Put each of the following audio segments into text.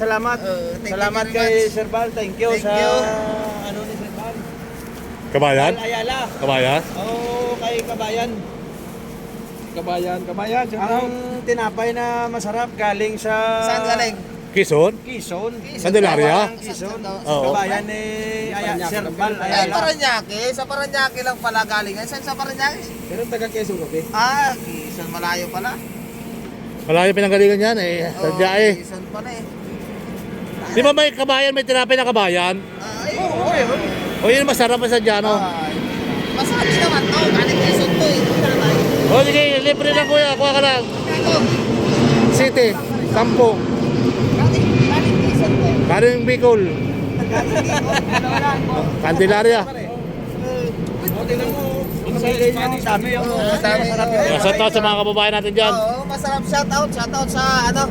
salamat. Salamat kay Sir Val. Thank you sa ano ni Sir Val. Kabayan? Ayala. Kabayan? Oo, kay Kabayan. Kabayan. Ang tinapay na masarap galing sa... Saan galing? Quezon? Quezon. Candelaria? Quezon. Oo. Kabayan ni Sir Val Ay, Ayala. Paranaque. Sa Paranaque lang pala galing. Saan sa Paranaque? Pero taga Quezon City. Ah, Quezon. Malayo pala. Malayo pinanggalingan yan eh. Sadya eh. Quezon pala eh. Di ba may kabayan, may tinapay na kabayan? Ay, O yun masarap pa sadya no? Masabi naman to. Galing Quezon to eh. O sige, libre na kuya. Kuha ka lang. Ito. City. 10. Galing Quezon to. Karing Bicol. Candelaria. O, tingnan mo. Ang bigay niya. Dami yun. Dami. Masarap yun. Shout out sa mga kababayan natin dyan. Oo, masarap. Shout out sa ano.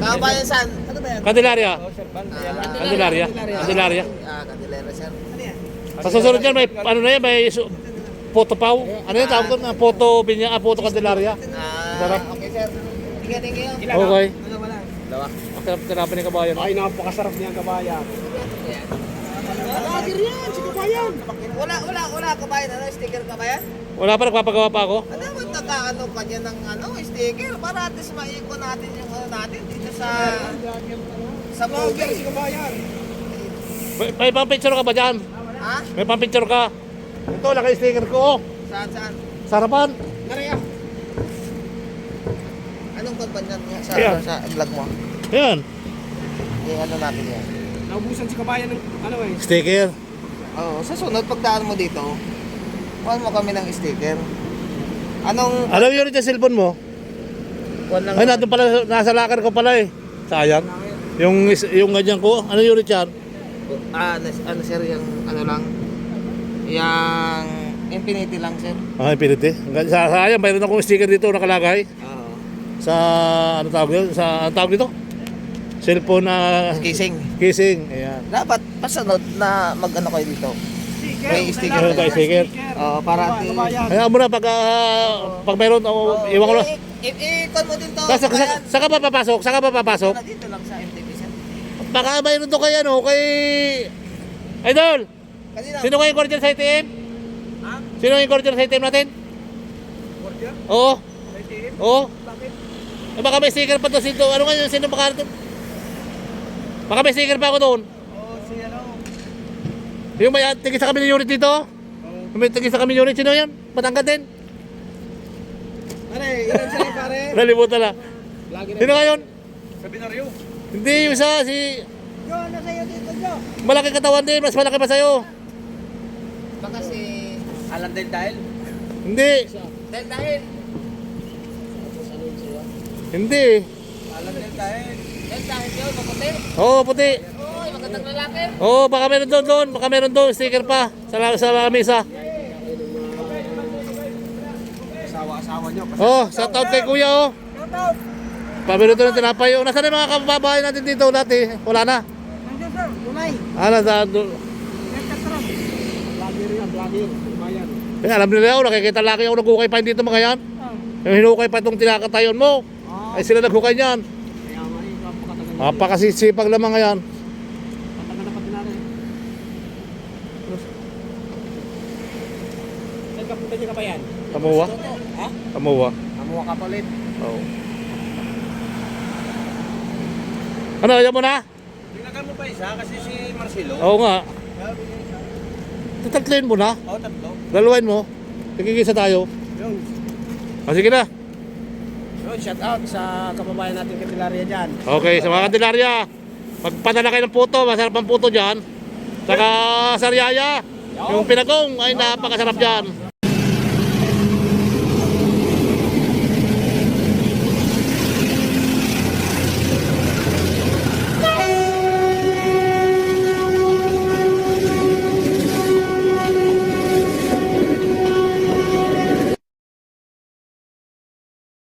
Kabayan San. Ano ba yan? Candelaria. O, Sir Val Ayala. Candelaria. Candelaria. Candelaria sir. Sa susunod dyan, may ano na yan, may photo paw. Ano yung tawag ko? Photo binya, photo Candelaria. Sarap. Okay sir. Thank you. Okay. Dalawa. Ang tinapay ni kabayan. Ay, napakasarap niyang kabayan. Vlogger yan, si Kabayan. Wala kabayan. Ano, sticker kabayan? Wala pa, nagpapagawa pa ako. Ano ba nagkaano kanya ng ano, sticker para at least maikon natin yung ano natin dito sa Vlogger movie. si kabayan. May pang-picture ka ba dyan? Ha? May pang-picture ka? Ito, naka-sticker ko. Oh. Saan? Sarapan. Nariya. Anong kampanya niya Ayan. sa vlog mo? Yan. Ano natin yan? Naubusan si kabayan ng ano eh. Sticker. Oo, sa sunod pagdaan mo dito, kuhan mo kami ng sticker. Anong Alam yun rin yung cellphone mo? kuhan ng Ay, nandun pala, nasa locker ko pala eh. Sayang. Yung ganyan ko. Ano yun, Richard? ano sir, yung ano lang, yung infinity lang sir. Ah, Infinity. Sayang, mayroon akong sticker dito nakalagay. Oo. Sa, ano tawag yun? Sa, ano tawag dito? Cellphone na Casing. casing. Ayan. Dapat pasunod na mag-ano kayo dito. May sticker. Meron tayo sticker. Oo, para Kabayan. Kaya mo na, pag mayroon, iwan ko lang. Ikon mo din to. Saka ba papasok? Saka ba papasok? Dito lang sa MTV sir. Baka mayroon to kay ano, kay... Idol! Kanina. Sino kayong coordinator sa ITM? Ha? Sino yung coordinator sa ITM natin? Order? Oo. Sa ITM? Oo. Bakit? Eh, baka may sticker pa to. Ano nga yun? Sino baka ito? Baka may sticker pa ako doon. O, si ano? Yung may tigil sa kami unit dito. Yung may tigil sa kami unit. Sino yan? Patangkat din. Ano eh, ilan sila pare? Nalimutan na. Vlogger Sino nga yun? Sa binaryo. Hindi yung isa. Si... Jo, ano sa'yo dito, Jo? Malaki katawan din. Mas malaki pa sa'yo. Baka si... Alan del dahil? Hindi. Dahil. Hindi. Alan del dahil. Dahil yun, maputi. Oo, puti. Uy, magandang lalaki. Oo, baka meron doon. Baka meron doon. Sticker pa. Sa mesa. Asawa nyo. Oh, shout out kay kuya oh. Pabiluto ng tinapay. Oh, nasaan yung mga kababayan natin dito dati? Wala na. Ah, nasa... Vlogger yan, vlogger. Kabayan. Eh, alam nila ako, nakikita laki ako naghukay pa dito mga yan. Yung hinukay pa itong tinakatayon mo. Ay sila naghukay niyan. Kaya nga eh, napakatagal. Napakasisipag lang mga yan. Patagal na pati na rin. Saan ka punta niyo kabayan? Kamuwa? Ha? Kamuwa. Amuha ka palit. Oo. Ano, ayaw mo na? Dinagan mo pa isa kasi si Marcelo. Oo nga. Tatatloin mo na. O, tatlo. Dalawain mo. Kikikisa tayo. Yun. O, sige na. Yun, shout out sa kababayan natin Candelaria dyan. Okay, sa mga Candelaria, magpadala kayo ng puto, masarap ang puto dyan. Saka sariaya, yung pinagong ay napakasarap dyan.